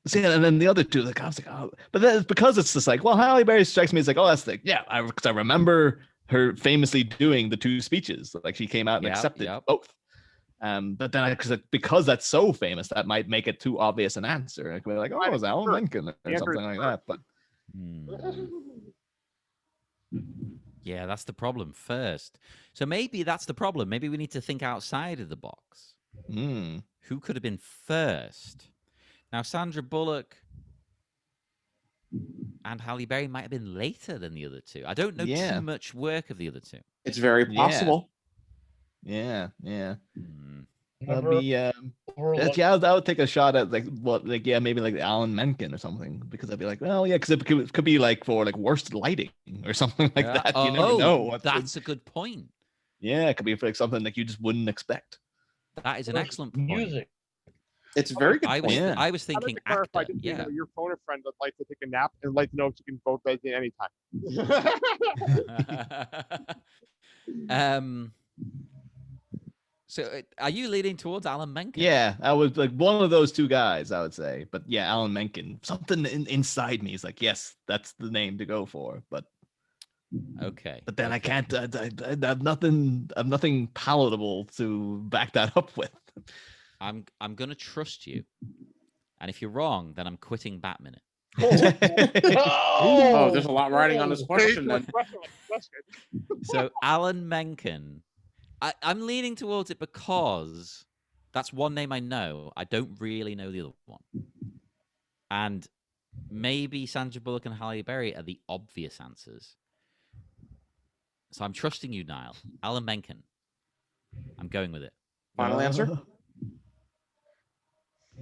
D: see, and then the other two, like I was like, oh, but then it's because it's just like, well, Halle Berry strikes me as like, oh, that's the because I remember her famously doing the two speeches, like she came out and accepted both. But then because that's so famous, that might make it too obvious an answer. I could be like, oh, it was Alan Menken or something like that. But
C: yeah, that's the problem first. So maybe that's the problem. Maybe we need to think outside of the box. Who could have been first? Now, Sandra Bullock and Halle Berry might have been later than the other two. I don't know too much work of the other two.
B: It's very possible.
D: Yeah.
E: Remember,
D: That'd be I would take a shot at maybe like Alan Menken or something, because I'd be like, well, yeah, because it could be like for like worst lighting or something like that. You never know.
C: That's a good point.
D: Yeah, it could be for like something like you just wouldn't expect.
C: That is an excellent point.
E: music.
B: It's a very good
C: I
B: point.
C: was
D: Yeah.
C: I was
A: I'd like
C: thinking
A: to clarify,
C: actor.
A: just,
C: Yeah.
A: your phone a friend would like to take a nap and like to know if you can vote Leslie anytime.
C: So are you leaning towards Alan Menken?
D: Yeah, I was like one of those two guys, I would say. But yeah, Alan Menken. Something inside me is like, yes, that's the name to go for. But
C: Okay.
D: But then I
C: okay.
D: can't. I have nothing. I have nothing palatable to back that up with.
C: I'm gonna trust you, and if you're wrong, then I'm quitting Batman.
B: Oh, there's a lot riding on this question then.
C: So Alan Menken, I'm leaning towards it because that's one name I know. I don't really know the other one, and maybe Sandra Bullock and Halle Berry are the obvious answers. So I'm trusting you, Niall. Alan Menken. I'm going with it.
B: Final answer?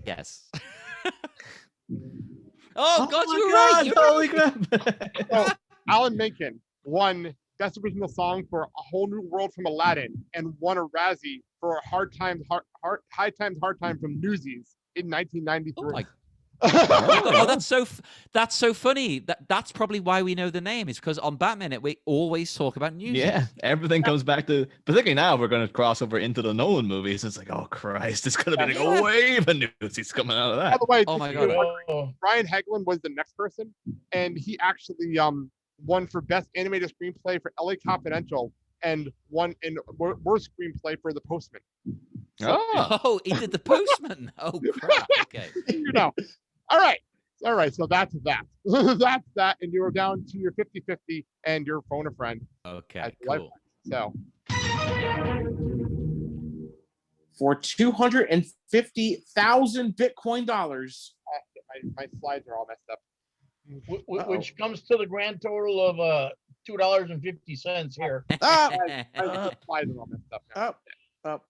C: Yes. Oh, God,
D: my
C: you're
D: God,
C: right. You're
D: holy
C: right.
D: crap!
A: So, Alan Menken won Best Original Song for A Whole New World from Aladdin and won a Razzie for High Times, Hard Time from Newsies in 1993.
C: Oh my Oh, that's so funny. That's probably why we know the name. Is because on Batman we always talk about news.
D: Yeah, everything comes back to, particularly now we're going to cross over into the Nolan movies. It's like, oh Christ, it's going to be like a wave of news coming out of
A: By
D: that.
A: the way,
C: Oh my God.
A: Ryan Hagelin was the next person, and he actually won for Best Animated Screenplay for LA Confidential and won in Worst Screenplay for The Postman. So,
C: Oh, he did The Postman. Oh crap. Okay.
A: All right. So that's that. That's that. And you are down to your 50-50 and your phone a friend.
C: Okay. Cool.
A: So
B: For 250,000 Bitcoin dollars.
A: my slides are all messed up.
E: Which comes to the grand total of $2.50 here.
B: Up,
A: My slides are all messed up now.
B: up.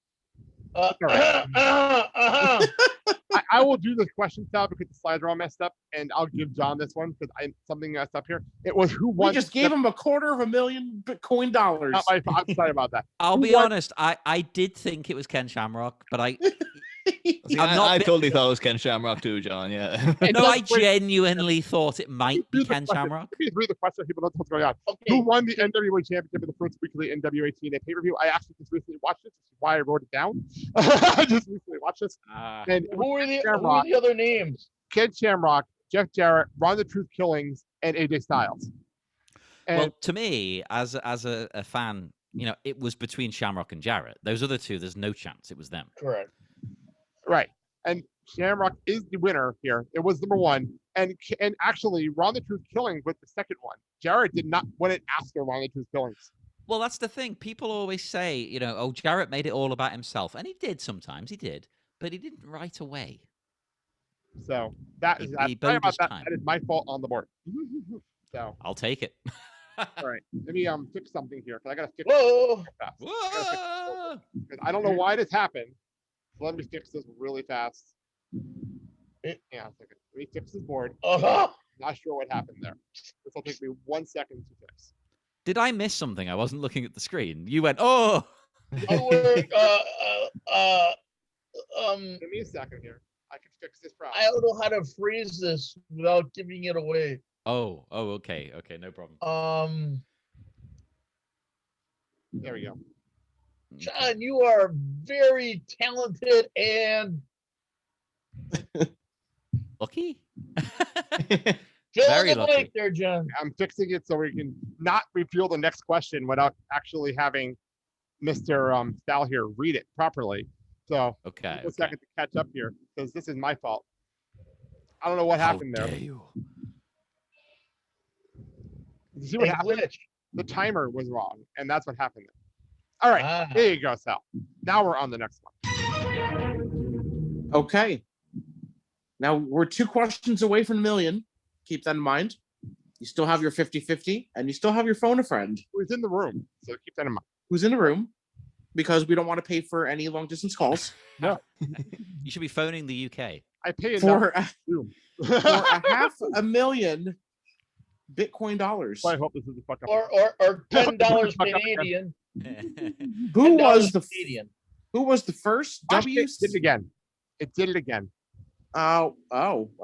A: I will do this question style because the slides are all messed up, and I'll give John this one because something messed up here. It was who won.
B: We just gave him $250,000 Bitcoin dollars.
A: I'm sorry about that.
C: I'll be honest. I did think it was Ken Shamrock, but I
D: totally thought it was Ken Shamrock too, John. Yeah.
C: No, I genuinely thought it might be Ken Shamrock.
A: Please read the question. People don't know what's going on.
E: Okay.
A: Who won the NWA Championship in the first weekly NWA TNA pay-per-view? I actually just recently watched it. This is why I wrote it down. I just recently watched this. And
E: Who are the other names?
A: Ken Shamrock, Jeff Jarrett, Ron the Truth Killings, and AJ Styles. And
C: Well, to me, as a fan, it was between Shamrock and Jarrett. Those other two, there's no chance it was them.
E: Correct.
A: right. And Shamrock is the winner here. It was number one. And actually, Ron the Truth Killings was the second one. Jarrett did not win it after Ron the Truth Killings.
C: Well, that's the thing. People always say, oh, Jarrett made it all about himself. And he did sometimes. He did. But he didn't right away.
A: So that is
C: He bided his time.
A: That is my fault on the board. So
C: I'll take it.
A: all right. Let me fix something here because I gotta fix
E: Whoa.
A: it fast.
C: Whoa!
A: Because I don't know why this happened. So let me fix this really fast. Yeah, a second. Let me fix this board. Not sure what happened there. This will take me 1 second to fix.
C: Did I miss something? I wasn't looking at the screen. You went, oh!
A: Give me a second here. I can fix this problem.
E: I don't know how to phrase this without giving it away.
C: Oh, okay. Okay, no problem.
A: There we go.
E: John, you are very talented and
C: Lucky?
E: fill
C: Very
E: in the
C: lucky.
E: blank there, John.
A: I'm fixing it so we can not reveal the next question without actually having Mr. Stal here read it properly. So
C: Okay.
A: a second to catch up here because this is my fault. I don't know what happened there.
C: Dare you?
A: You see what
E: Hey,
A: happened?
E: glitch.
A: The timer was wrong, and that's what happened there. All right,
E: Ah.
A: there you go, Sal. Now we're on the next one.
B: Okay. Now we're 2 questions away from $1 million. Keep that in mind. You still have your 50-50, and you still have your phone a friend
A: Who's in the room? So keep that in mind.
B: who's in the room, because we don't want to pay for any long distance calls.
C: You should be phoning the UK.
A: I pay enough
B: for
A: Zoom.
B: for $500,000 Bitcoin dollars.
A: I hope this is a fuck up.
E: Or $10 Canadian.
B: Who
E: $10
B: was the
E: Canadian.
B: Who was the first
A: Did it again. It did it again.
B: Oh,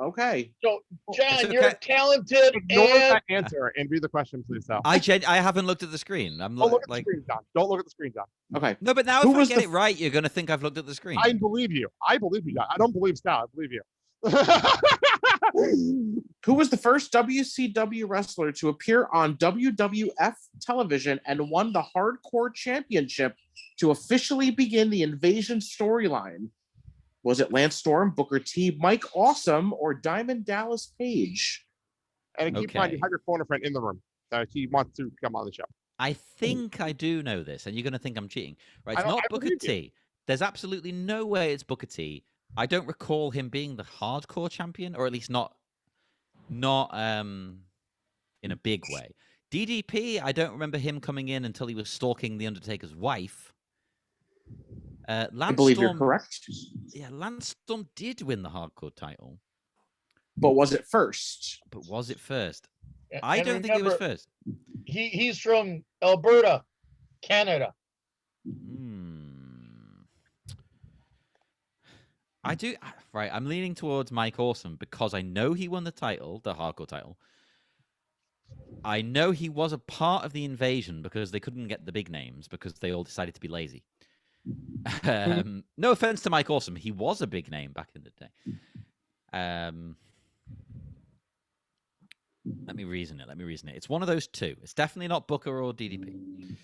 B: okay.
E: So,
C: It's
E: John,
C: okay.
E: you're talented
A: Ignore
E: and
A: that answer and read the question, please, Sal.
C: I haven't looked at the screen. I'm
A: Don't look at
C: like,
A: the screen, John. Don't look at the screen, John.
B: Okay.
C: no, but now
B: Who
C: if I
B: was
C: get
B: the
C: it right, you're gonna think I've looked at the screen.
A: I believe you. I believe you, John. I don't believe Sal. I believe you.
B: Who was the first WCW wrestler to appear on WWF television and won the Hardcore Championship to officially begin the Invasion storyline? Was it Lance Storm, Booker T, Mike Awesome, or Diamond Dallas Page?
A: And keep in mind, you
C: Okay.
A: have your phone a friend in the room. He wants to come on the show.
C: I think I do know this, and you're gonna think I'm cheating. Right?
A: I
C: It's
A: don't-
C: not
A: I
C: Booker
A: believe you.
C: T. There's absolutely no way it's Booker T. I don't recall him being the Hardcore champion, or at least not in a big way. DDP, I don't remember him coming in until he was stalking the Undertaker's wife.
B: I
C: Lance
B: believe you're
C: Storm,
B: correct.
C: yeah, Lance Storm did win the Hardcore title,
B: But was it first?
C: but was it first?
E: and
C: I don't think it was
E: remember,
C: first.
E: he's from Alberta, Canada.
C: I do right. I'm leaning towards Mike Awesome because I know he won the title, the Hardcore title. I know he was a part of the Invasion because they couldn't get the big names because they all decided to be lazy. No offense to Mike Awesome, he was a big name back in the day. Let me reason it. It's one of those two. It's definitely not Booker or DDP.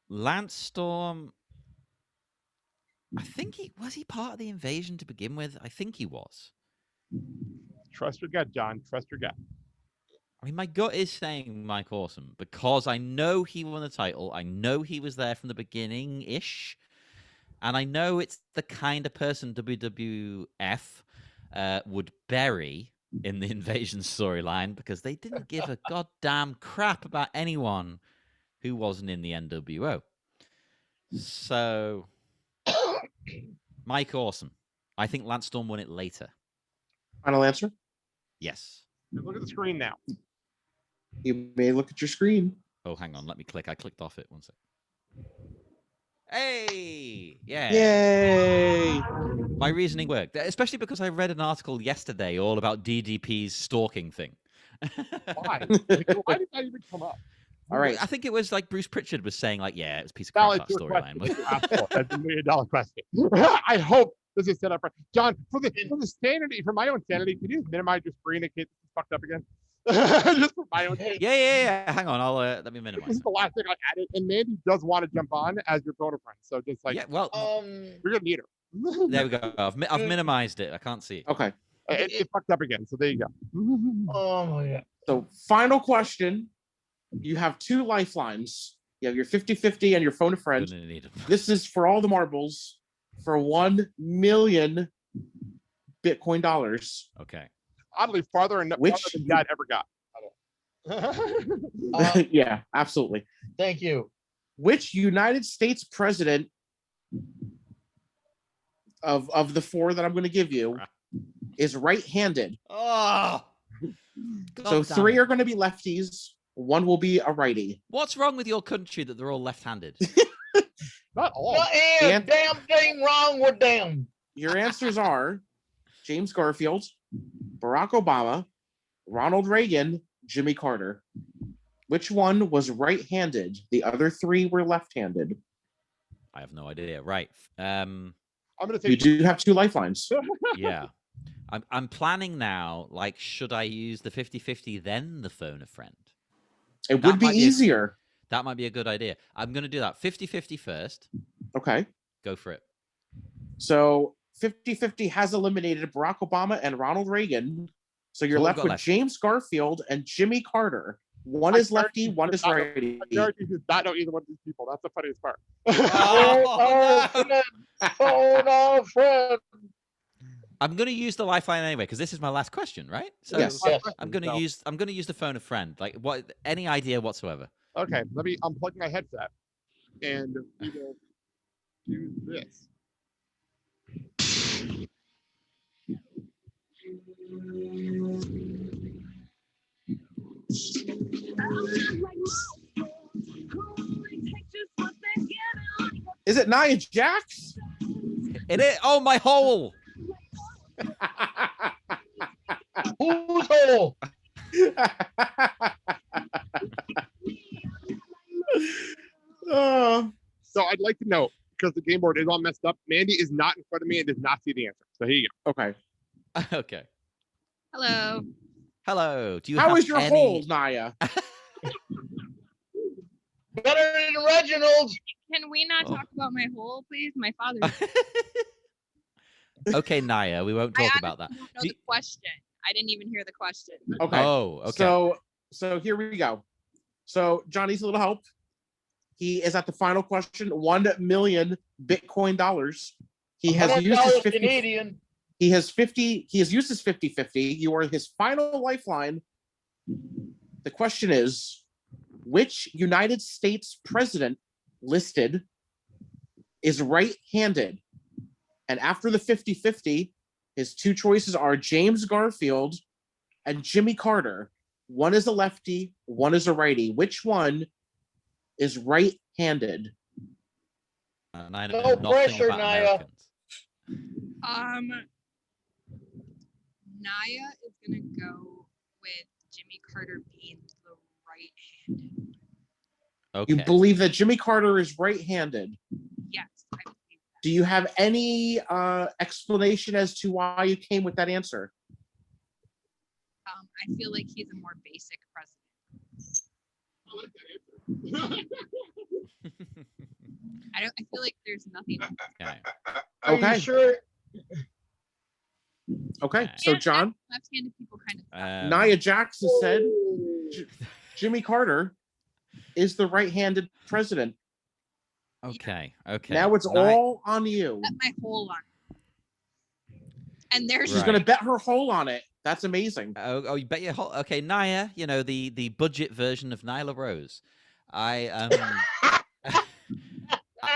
C: Lance Storm. I think he part of the Invasion to begin with. I think he was.
A: Trust your gut, John. Trust your gut.
C: I mean, my gut is saying Mike Awesome because I know he won the title. I know he was there from the beginning-ish. And I know it's the kind of person WWF would bury in the Invasion storyline because they didn't give a goddamn crap about anyone who wasn't in the NWO. So, Mike Awesome. I think Lance Storm won it later.
B: Final answer?
C: Yes.
A: Look at the screen now.
B: You may look at your screen.
C: Oh, hang on. Let me click. I clicked off it. One sec. Hey! Yeah.
B: Yay!
C: My reasoning worked, especially because I read an article yesterday all about DDP's stalking thing.
A: Why? Why did that even come up?
B: All right.
C: I think it was like Bruce Pritchard was saying, like, yeah, it was a piece of
A: Sal,
C: crap,
A: it's
C: that
A: your
C: storyline.
A: question. That's $1 million question. I hope this is set up for John for the sanity, for my own sanity. Can you minimize your screen in case it's fucked up again? Just for my own.
C: Yeah. Hang on, I'll let me minimize.
A: This is the last thing I added, and Mandy does want to jump on as your photo friend. So just like,
C: yeah, well,
A: you're gonna need her.
C: there we go. I've minimized it. I can't see it.
B: Okay.
A: It fucked up again. So there you go.
E: Oh my God.
B: So final question. You have two lifelines. You have your 50-50 and your phone a friend.
C: Gonna need 'em.
B: This is for all the marbles for 1 million Bitcoin dollars.
C: Okay.
A: Oddly, farther than Dad ever got.
B: Yeah, absolutely.
E: Thank you.
B: Which United States president of the four that I'm going to give you is right-handed?
C: Oh.
B: So three are going to be lefties. One will be a righty.
C: What's wrong with your country that they're all left-handed?
A: Not all.
E: Not a damn thing wrong with them.
B: Your answers are James Garfield, Barack Obama, Ronald Reagan, Jimmy Carter. Which one was right-handed? The other three were left-handed.
C: I have no idea. Right.
A: I'm gonna say
B: You do have two lifelines.
C: Yeah. I'm planning now, like, should I use the 50-50 then the phone a friend?
B: It would be easier.
C: That might be a good idea. I'm going to do that 50-50 first.
B: Okay.
C: Go for it.
B: So 50-50 has eliminated Barack Obama and Ronald Reagan. So you're left with James Garfield and Jimmy Carter. One is lefty, one is righty.
A: I guarantee you not know either one of these people. That's the funniest part.
E: Oh, no, friend.
C: I'm going to use the lifeline anyway because this is my last question, right? So
B: Yes.
C: I'm going to use the phone a friend. Like, what? Any idea whatsoever?
A: Okay, I'm plugging my headset, and we will do this.
B: Is it Nia Jax?
C: It is. Oh, my hole.
E: Whose hole?
A: So I'd like to know, because the game board is all messed up, Mandy is not in front of me and does not see the answer. So here you go.
B: Okay.
C: Okay.
F: Hello.
C: Hello. Do you
B: How
C: have
B: is your
C: any...
B: hole, Naya?
E: Better than Reginald's.
F: Can we not talk about my hole, please? My father.
C: Okay, Naya, we won't talk about that.
F: I don't know the question. I didn't even hear the question.
B: Okay.
C: Oh, okay.
B: So here we go. So John needs a little help. He is at the final question. 1 million Bitcoin dollars. He has used his 50.
E: Canadian.
B: He has 50. He has used his 50-50. You are his final lifeline. The question is, which United States president listed is right-handed? And after the 50-50, his two choices are James Garfield and Jimmy Carter. One is a lefty, one is a righty. Which one is right-handed?
E: No pressure, Naya.
F: Naya is gonna go with Jimmy Carter being the right-handed.
C: Okay.
B: You believe that Jimmy Carter is right-handed?
F: Yes, I believe that.
B: Do you have any explanation as to why you came with that answer?
F: I feel like he's a more basic president. I feel like there's nothing.
C: Okay.
E: Are
B: Okay.
E: you sure?
B: Okay, so John,
F: Left-handed people kind of.
B: Nia Jackson said Jimmy Carter is the right-handed president.
C: Okay. Okay.
B: Now it's all on you.
F: Bet my whole on. And there's
B: She's going to bet her whole on it. That's amazing.
C: Oh, you bet your whole. Okay, Naya. You know the budget version of Nyla Rose. I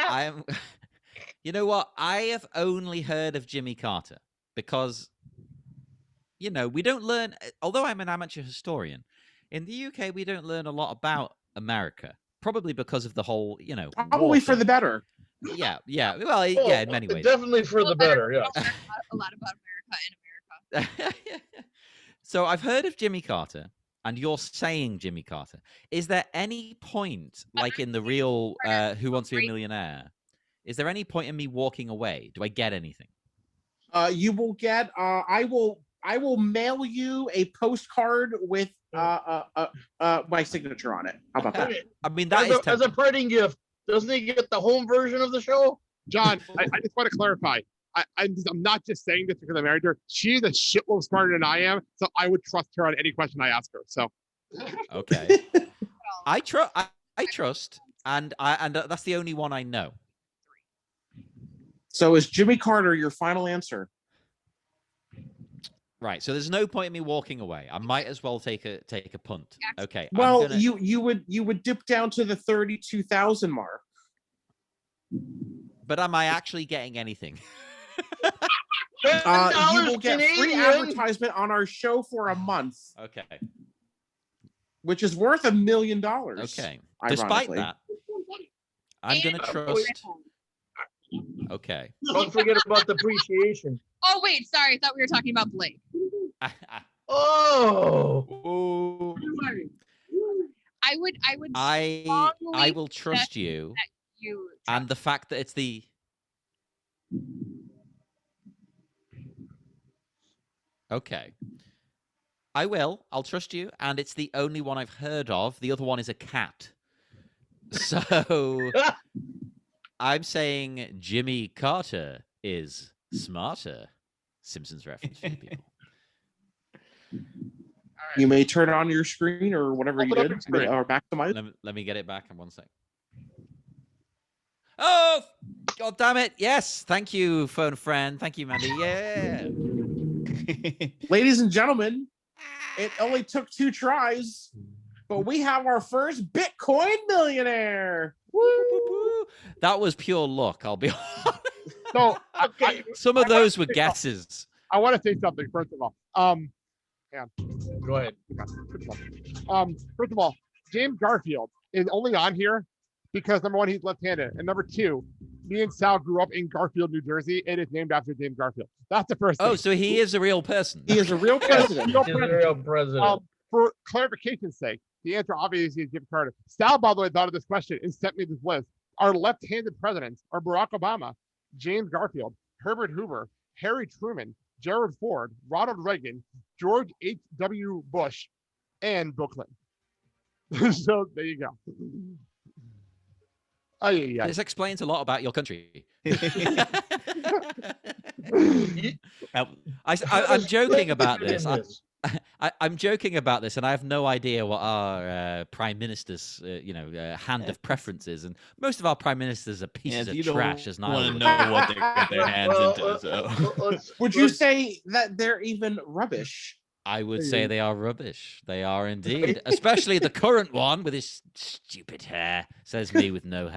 C: am. You know what? I have only heard of Jimmy Carter because, you know, we don't learn. Although I'm an amateur historian, in the UK we don't learn a lot about America. Probably because of the whole, you know.
B: Probably for the better.
C: Yeah. Well, yeah, in many ways.
E: Definitely for the better. Yeah.
F: a lot about America in America.
C: So I've heard of Jimmy Carter, and you're saying Jimmy Carter. Is there any point, like in the real Who Wants to Be a Millionaire, is there any point in me walking away? Do I get anything?
B: You will get. I will mail you a postcard with my signature on it. How about that?
C: I mean, that is
E: as a parting gift. Doesn't he get the home version of the show?
A: John, I just want to clarify. I'm not just saying this because I married her. She's a shitload smarter than I am, so I would trust her on any question I ask her. So,
C: okay, I trust, and that's the only one I know.
B: So is Jimmy Carter your final answer?
C: Right. So there's no point in me walking away. I might as well take a punt. Okay.
B: Well, you would dip down to the 32,000 mark.
C: But am I actually getting anything?
B: You will get free advertisement on our show for a month.
C: Okay.
B: Which is worth $1 million.
C: Okay. Despite that, I'm going to trust. Okay.
E: Don't forget about the appreciation.
F: Oh wait, sorry. I thought we were talking about Blake.
E: Oh.
F: I would.
C: I will trust you. And the fact that it's the. Okay. I will. I'll trust you. And it's the only one I've heard of. The other one is a cat. So I'm saying Jimmy Carter is smarter. Simpsons reference for people.
B: You may turn on your screen or whatever you did, or back to my.
C: Let me get it back in 1 second. Oh, God damn it. Yes. Thank you, phone friend. Thank you, Mandy. Yeah.
B: Ladies and gentlemen, it only took 2 tries, but we have our first Bitcoin millionaire.
C: Woo! That was pure luck, I'll be honest.
A: So
C: some of those were guesses.
A: I want to say something first of all. Yeah.
E: Go ahead.
A: First of all, James Garfield is only on here because number one, he's left-handed, and number two, Me and Sal grew up in Garfield, New Jersey. It is named after James Garfield. That's the first thing.
C: Oh, so he is a real person.
B: He is a real president.
E: He's a real president.
A: For clarification's sake, the answer obviously is Jimmy Carter. Sal, by the way, thought of this question and sent me this list. Our left-handed presidents are Barack Obama, James Garfield, Herbert Hoover, Harry Truman, Gerald Ford, Ronald Reagan, George H.W. Bush, and Bill Clinton. So there you go. Oh, yeah.
C: This explains a lot about your country. I'm joking about this. I'm joking about this, and I have no idea what our prime minister's, hand of preference is. And most of our prime ministers are pieces of trash, as Niall
D: want to know what they get their hands into. So.
B: Would you say that they're even rubbish?
C: I would say they are rubbish. They are indeed, especially the current one with his stupid hair. Says me with no hair.